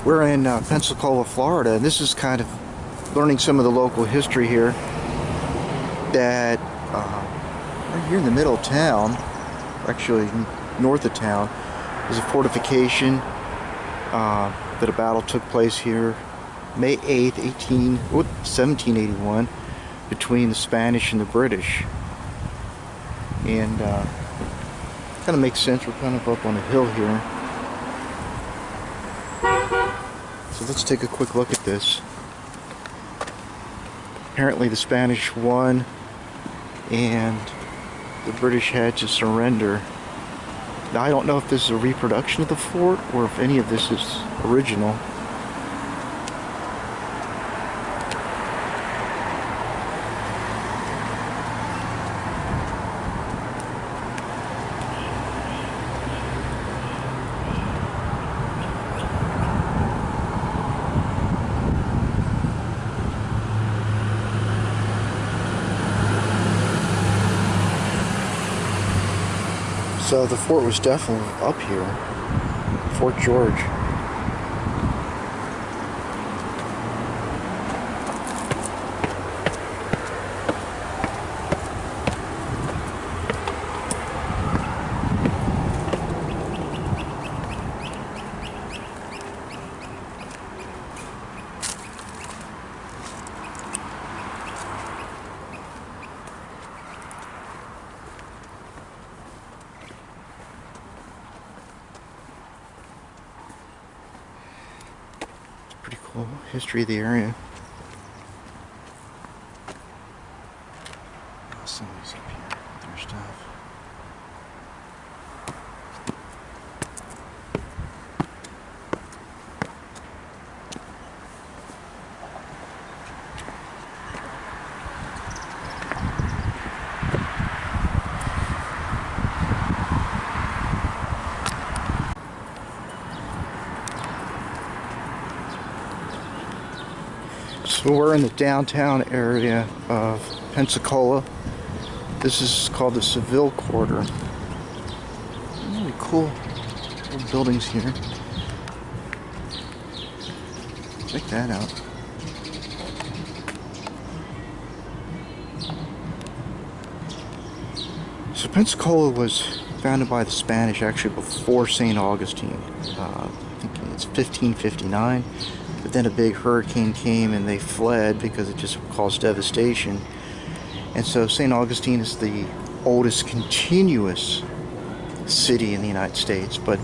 We're in Pensacola, Florida, and this is kind of learning some of the local history here. That right here in the middle of town, actually north of town, is a fortification that a battle took place here May 8th, 1781 between the Spanish and the British. And kind of makes sense, we're kind of up on a hill here. So let's take a quick look at this. Apparently the Spanish won and the British had to surrender. Now I don't know if this is a reproduction of the fort or if any of this is original. So the fort was definitely up here, Fort George. Pretty cool history of the area. Oh, somebody's up here with their stuff. So we're in the downtown area of Pensacola. This is called the Seville Quarter. Really cool little buildings here. Check that out. So Pensacola was founded by the Spanish actually before St. Augustine. I think it's 1559. But then a big hurricane came and they fled because it just caused devastation. And so St. Augustine is the oldest continuous city in the United States. But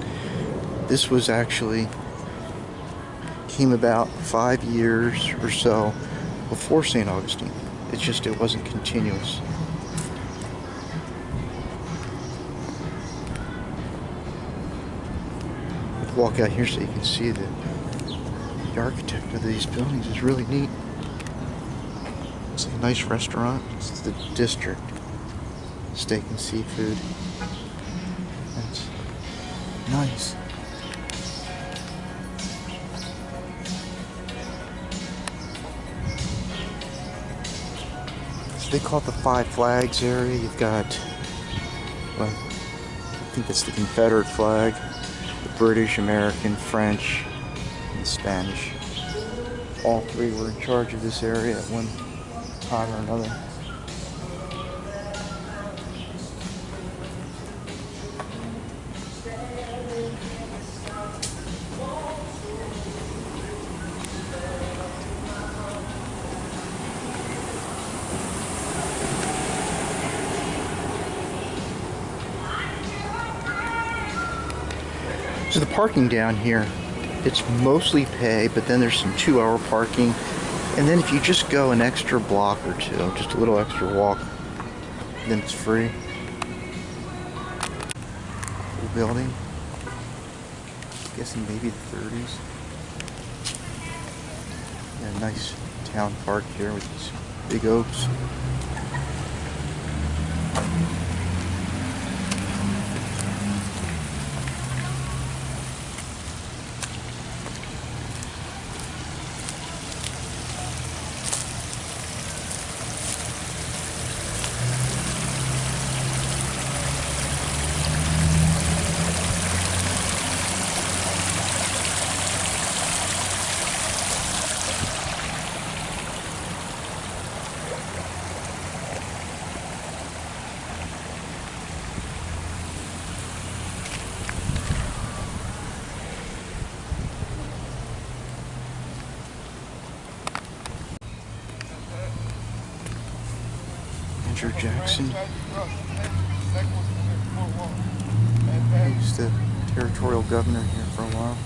this was actually came about 5 years or so before St. Augustine. It wasn't continuous. Walk out here so you can see the architect of these buildings is really neat. It's a nice restaurant. It's the District Steak and Seafood. That's nice. So they call it the Five Flags area. You've got, well, I think it's the Confederate flag, the British, American, French, and Spanish. All three were in charge of this area at one time or another. So the parking down here, it's mostly pay, but then there's some 2-hour parking. And then if you just go an extra block or two, just a little extra walk, then it's free. Cool building. I'm guessing maybe the 30s. Yeah, nice town park here with these big oaks. Andrew Jackson. He's the territorial governor here for a while.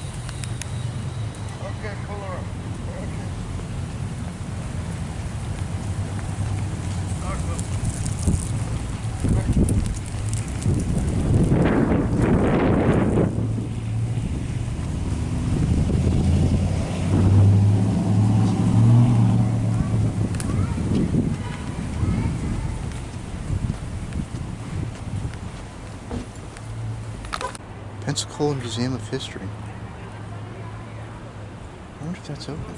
Pensacola Museum of History. I wonder if that's open.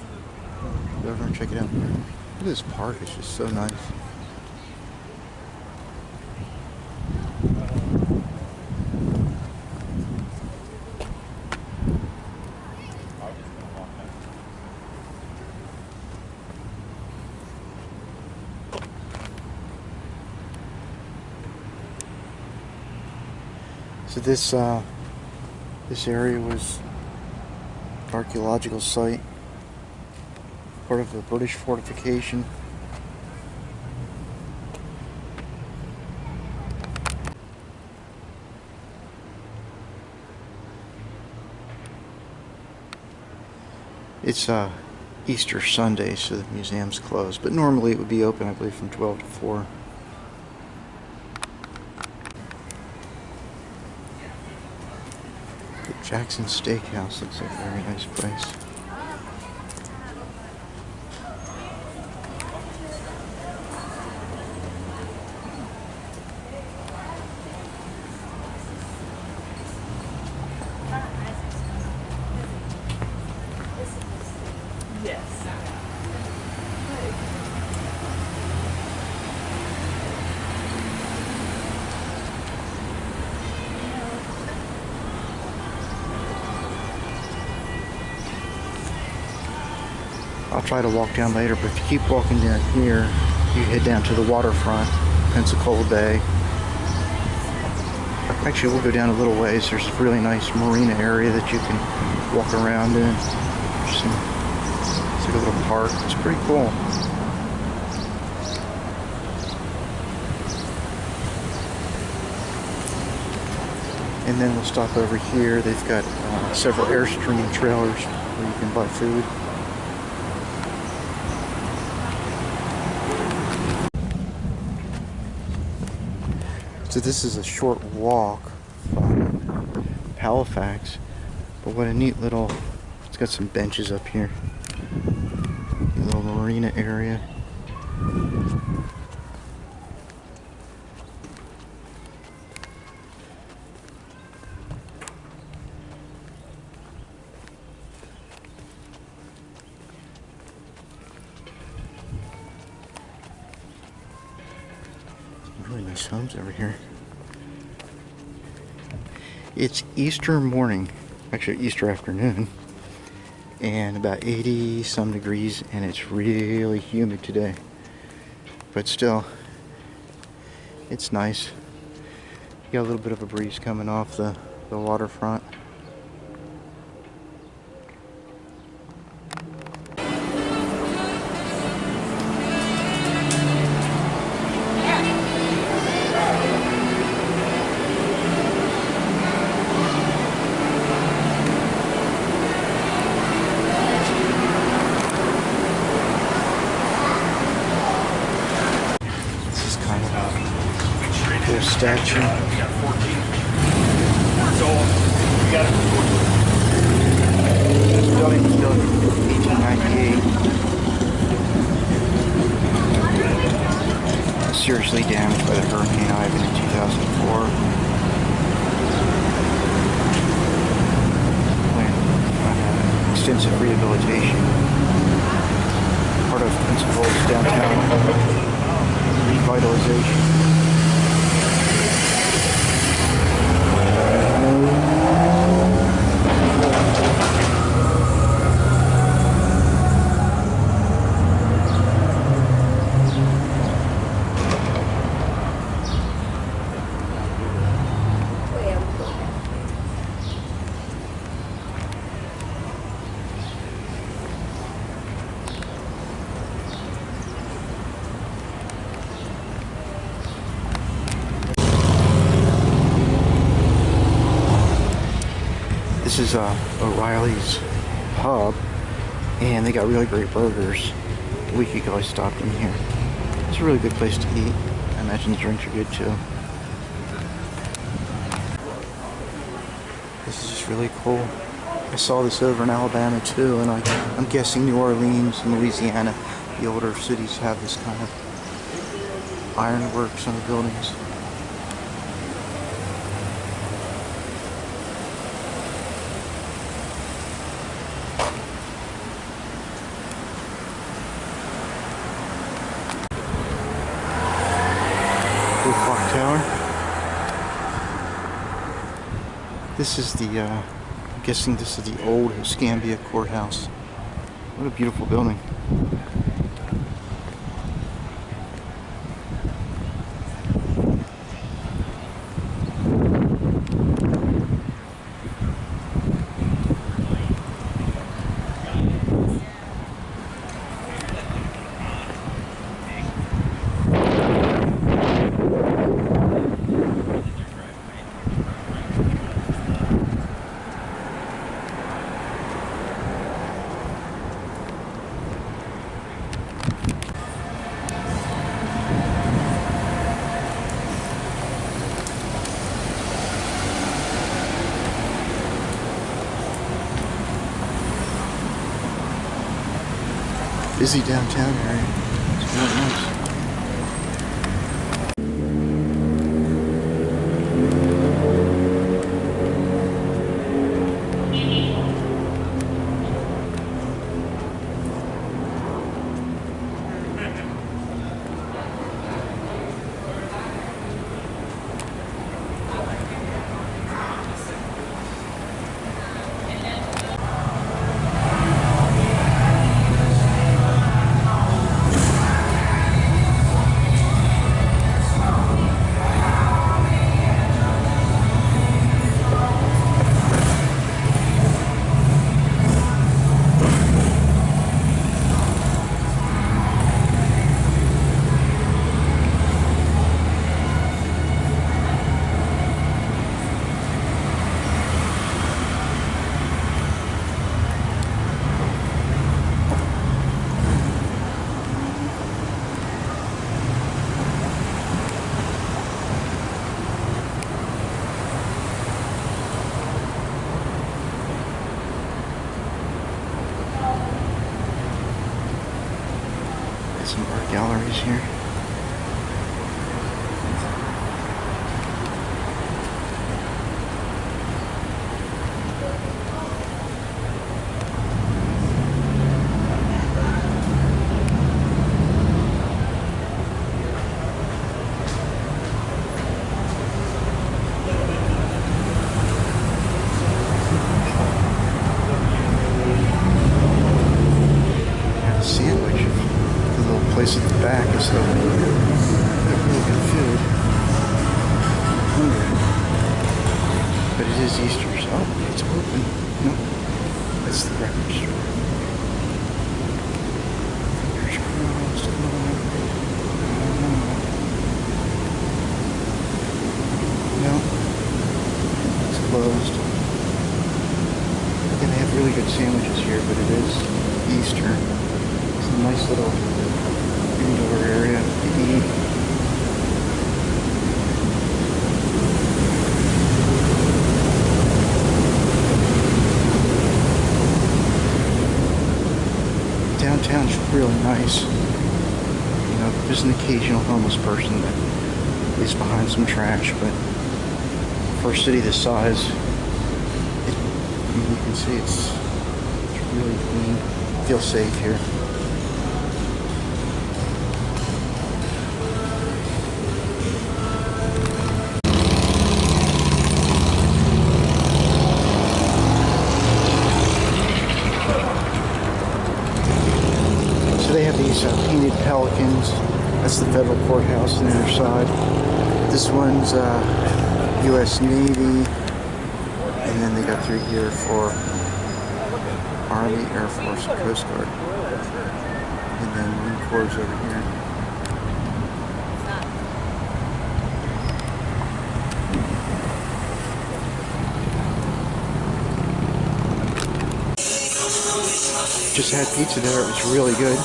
Go over and check it out. Look at this park, it's just so nice. So this area was an archaeological site, part of the British fortification. It's Easter Sunday, so the museum's closed, but normally it would be open, I believe, from 12 to 4. Jackson Steakhouse looks like a very nice place. I'll try to walk down later, but if you keep walking down here, you head down to the waterfront, Pensacola Bay. Actually, we'll go down a little ways. There's a really nice marina area that you can walk around in. It's like a little park. It's pretty cool. And then we'll stop over here. They've got several Airstream trailers where you can buy food. So this is a short walk from Halifax, but what a neat little, it's got some benches up here. A little marina area. Really nice homes over here. It's Easter morning, actually Easter afternoon, and about 80 some degrees, and it's really humid today. But still, it's nice. You got a little bit of a breeze coming off the waterfront. Statue. This building was built in 1898. Seriously damaged by the Hurricane Ivan in 2004. Planned extensive rehabilitation. Part of Pensacola's downtown revitalization. This is O'Reilly's Pub, and they got really great burgers. A week ago I stopped in here. It's a really good place to eat. I imagine the drinks are good too. This is just really cool. I saw this over in Alabama too, and I'm guessing New Orleans and Louisiana, the older cities, have this kind of ironworks on the buildings. Clock Tower. This is the, I'm guessing this is the old Escambia Courthouse. What a beautiful building. Busy downtown area. It's really nice. Some art galleries here. Place at the back is so really good food. But it is Easter, so it's open. No, that's the record store. Fingers crossed. No, it's closed. Again, they have really good sandwiches here, but it is Easter. It's a nice little indoor area to eat. Downtown's really nice. You know, there's an occasional homeless person that is behind some trash, but for a city this size, you can see it's really clean. Feel safe here. They have these painted pelicans. That's the federal courthouse on the other side. This one's U.S. Navy, and then they got through here for Army, Air Force, Coast Guard, and then Marine Corps over here. Just had pizza there. It was really good.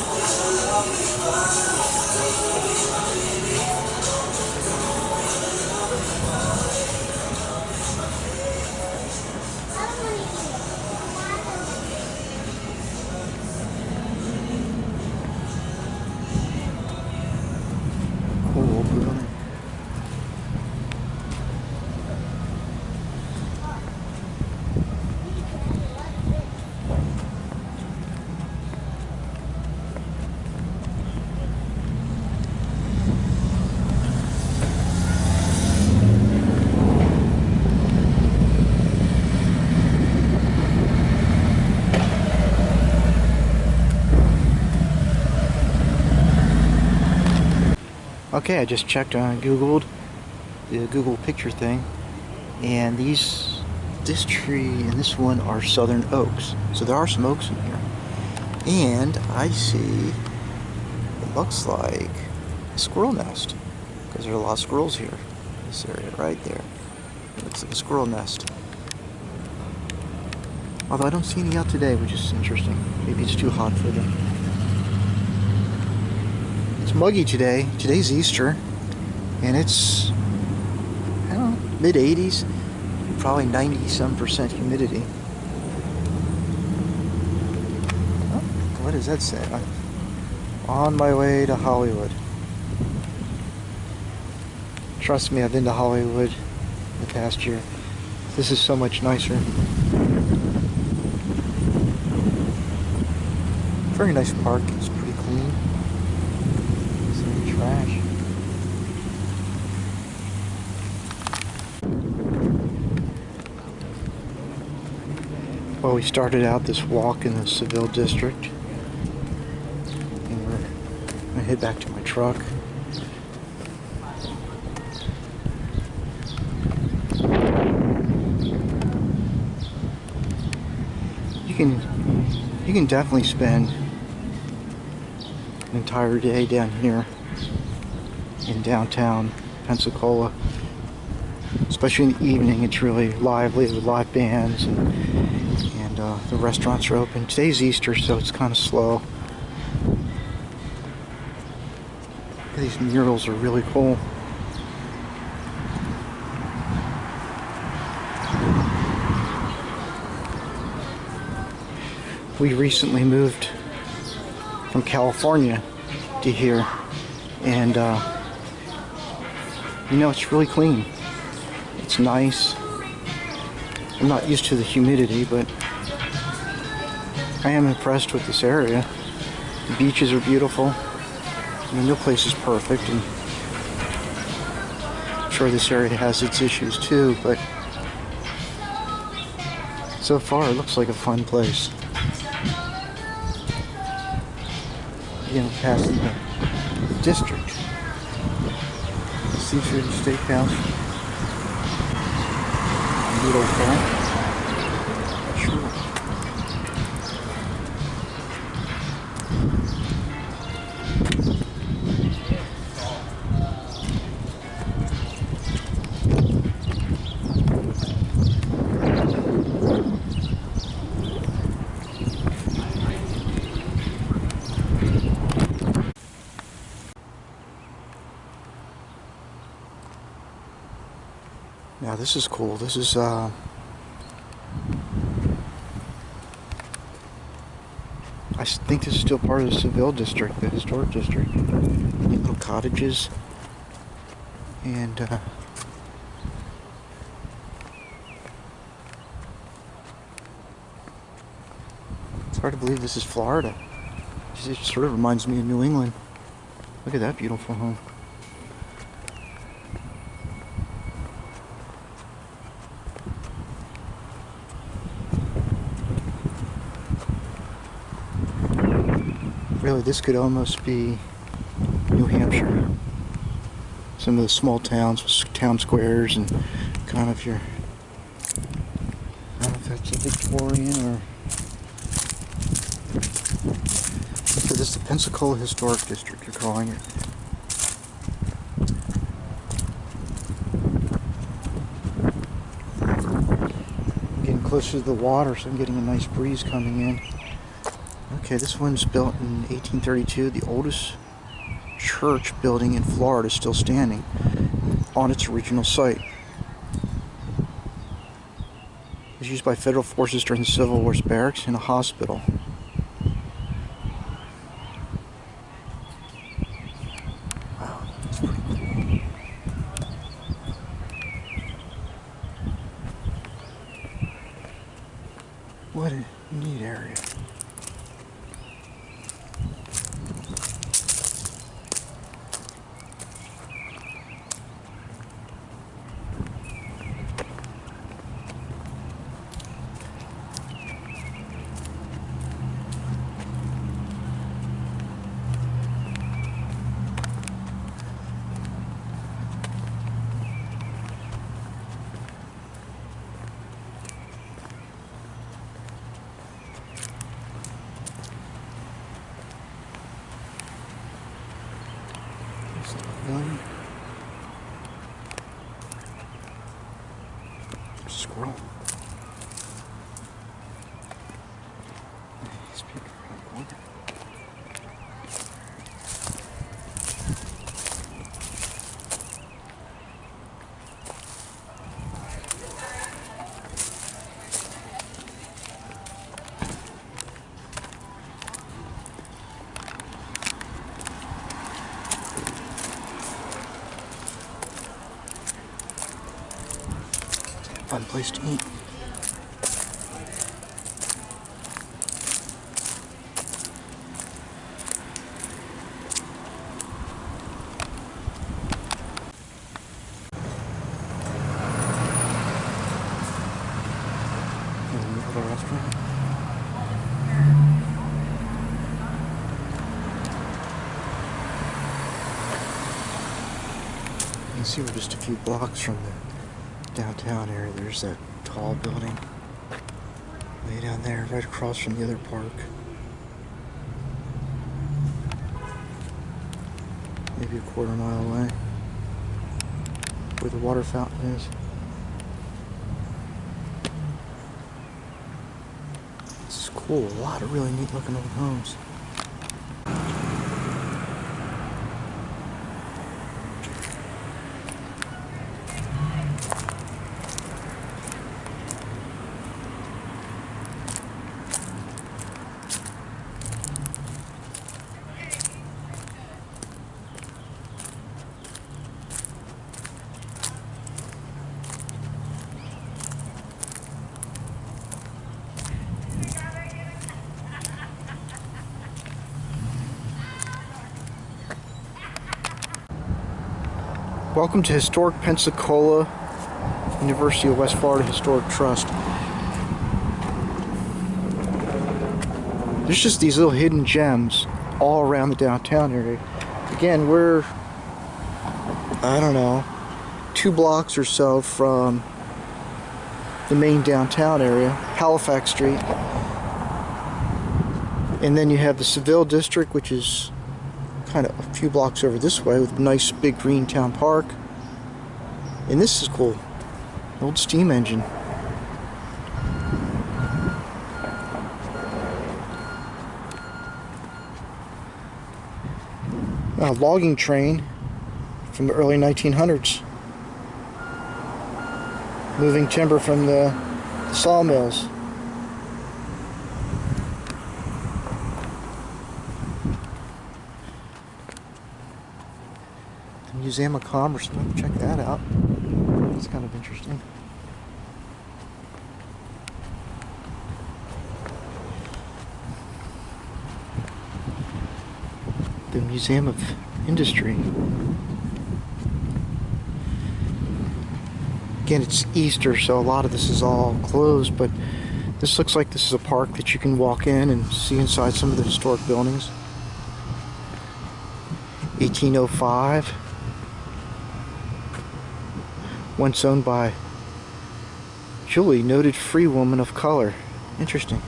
Cool building. Okay, I just checked on Googled, the Google picture thing, and this tree and this one are southern oaks. So there are some oaks in here. And I see, it looks like a squirrel nest, because there are a lot of squirrels here. This area right there. It looks like a squirrel nest. Although I don't see any out today, which is interesting. Maybe it's too hot for them. It's muggy today. Today's Easter, and it's, I don't know, mid-80s, probably 90-some% humidity. Oh, what does that say? I'm on my way to Hollywood. Trust me, I've been to Hollywood in the past year. This is so much nicer. Very nice park. It's pretty clean. Trash. Well, we started out this walk in the Seville district, and we're gonna head back to my truck. You can definitely spend an entire day down here in downtown Pensacola, especially in the evening. It's really lively with live bands, and the restaurants are open. Today's Easter, so it's kind of slow. These murals are really cool. We recently moved from California to here, and you know, it's really clean. It's nice. I'm not used to the humidity, but I am impressed with this area. The beaches are beautiful. I mean, no place is perfect, and I'm sure this area has its issues too, but so far it looks like a fun place. Again, we're passing the district. Seafood and Steakhouse. Beautiful. Sure. Now this is cool. This is I think this is still part of the Seville district, the historic district. Neat little cottages, and it's hard to believe this is Florida. It sort of reminds me of New England. Look at that beautiful home. Really, this could almost be New Hampshire. Some of the small towns with town squares and kind of your, I don't know if that's a Victorian or, so this is the Pensacola Historic District, you're calling it. I'm getting closer to the water, so I'm getting a nice breeze coming in. Okay, this one's built in 1832. The oldest church building in Florida is still standing on its original site. It was used by federal forces during the Civil War barracks and a hospital. Wow, that's pretty cool. What a neat area. Squirrel. These people are going. Fun place to eat. Another restaurant. You can see we're just a few blocks from the downtown area. There's that tall building way down there, right across from the other park. Maybe a quarter mile away, where the water fountain is. This is cool. A lot of really neat looking old homes. Welcome to Historic Pensacola, University of West Florida Historic Trust. There's just these little hidden gems all around the downtown area. Again, we're, I don't know, 2 blocks or so from the main downtown area, Halifax Street. And then you have the Seville district, which is kind of a few blocks over this way with a nice big green town park. And this is cool. An old steam engine. A logging train from the early 1900s. Moving timber from the sawmills. Museum of Commerce, check that out. That's kind of interesting. The Museum of Industry. Again, it's Easter, so a lot of this is all closed, but this looks like this is a park that you can walk in and see inside some of the historic buildings. 1805. Once owned by Julie, noted free woman of color. Interesting.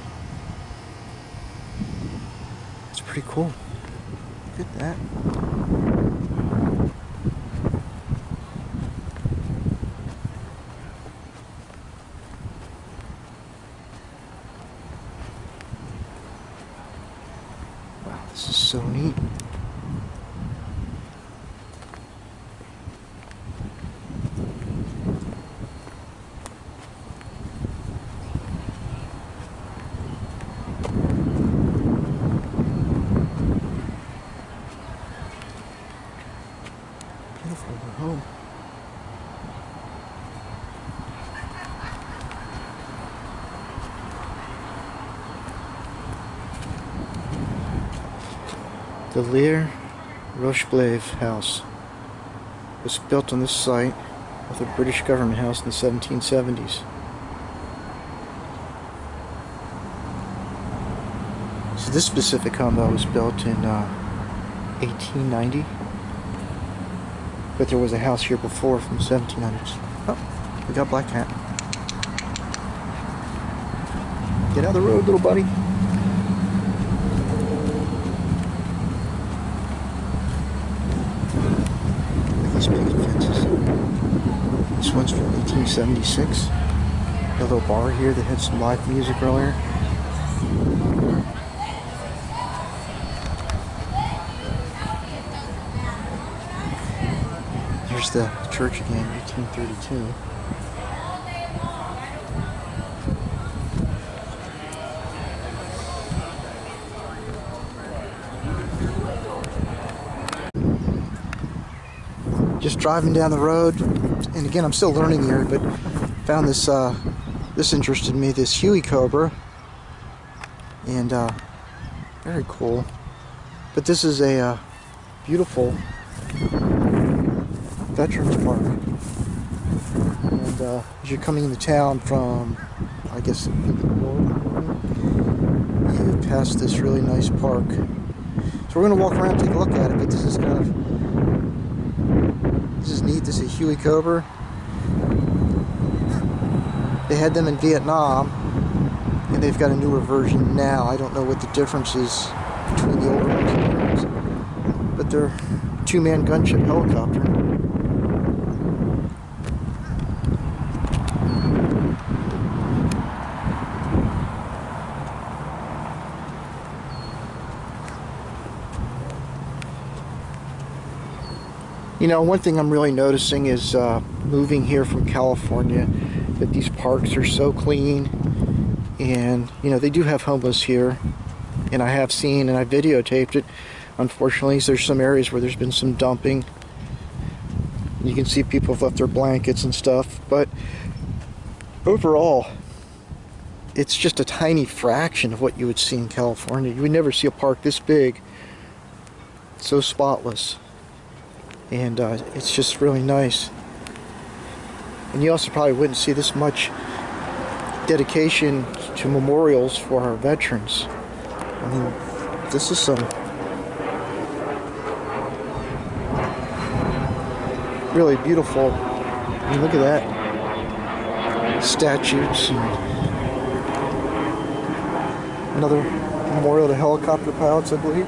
It's pretty cool. Look at that. so neat. Beautiful home. The Lear Rocheblave house was built on this site with a British government house in the 1770s. So this specific home though was built in 1890, but there was a house here before from the 1700s. Oh, we got Black Cat. Get out of the road, little buddy. These picket fences. This one's from 1876. A little bar here that had some live music earlier. Here's the church again, 1832. Just driving down the road, and again I'm still learning here, but found this this interested me, this Huey cobra, and very cool. But this is a beautiful Veterans Park, and as you're coming into town from, I guess, you pass this really nice park. So we're going to walk around and take a look at it, but this is kind of, this is neat. This is a Huey cobra. They had them in Vietnam, and they've got a newer version now. I don't know what the difference is between the older ones and the new ones, but they're a two-man gunship helicopter. You know, one thing I'm really noticing is moving here from California, that these parks are so clean, and you know, they do have homeless here, and I have seen, and I videotaped it. Unfortunately, there's some areas where there's been some dumping. You can see people have left their blankets and stuff, but overall, it's just a tiny fraction of what you would see in California. You would never see a park this big, so spotless. And it's just really nice. And you also probably wouldn't see this much dedication to memorials for our veterans. I mean, this is some really beautiful, I mean, look at that, statues, and another memorial to helicopter pilots, I believe.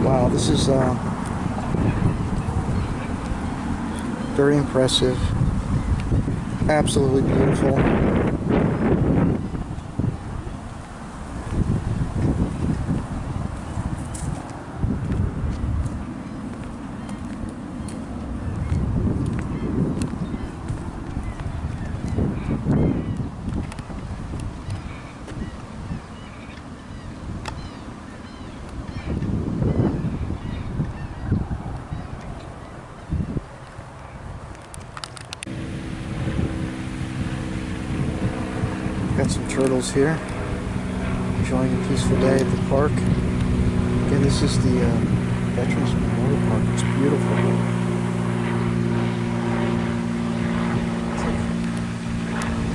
Wow, this is very impressive. Absolutely beautiful. Got some turtles here, enjoying a peaceful day at the park. Again, this is the Veterans Memorial Park. It's beautiful.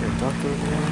Got a duck over there.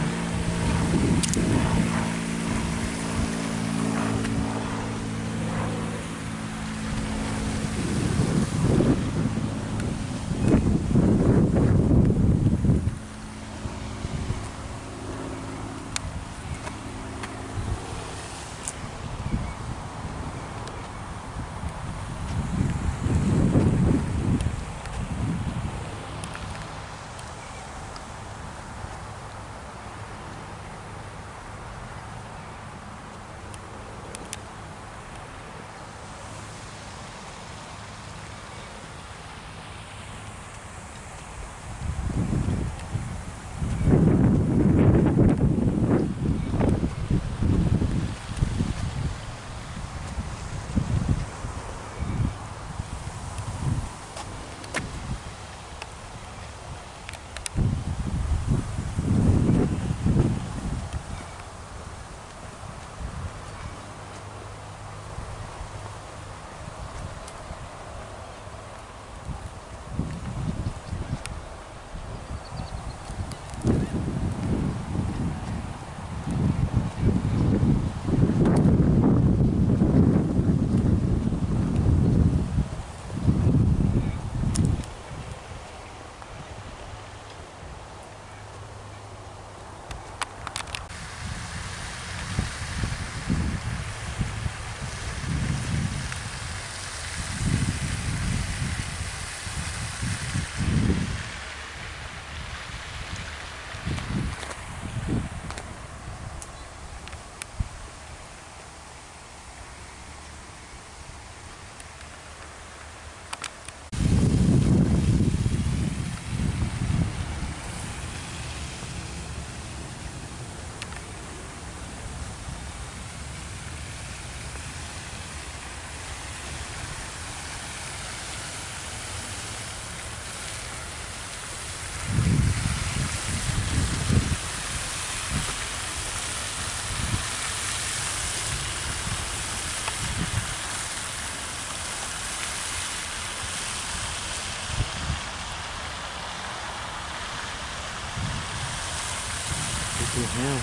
blue heron.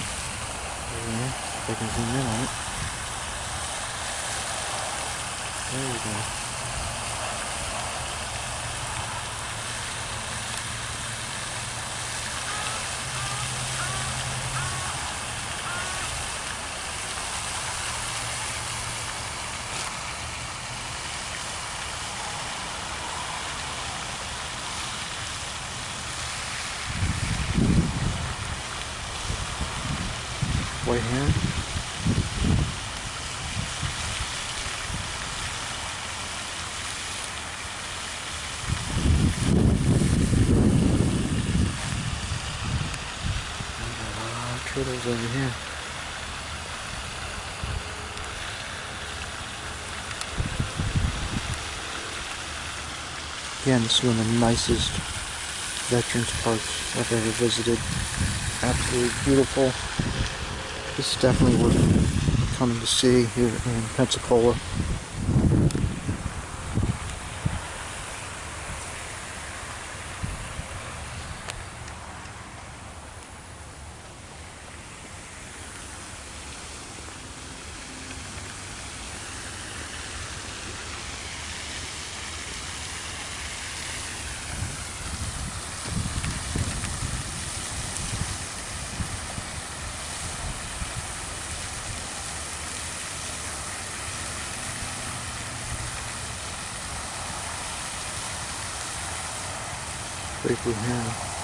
There, if I can zoom in on it. There we go. White heron. Turtles over here. Again, this is one of the nicest veterans parks I've ever visited. Absolutely beautiful. This is definitely worth coming to see here in Pensacola. Great blue heron.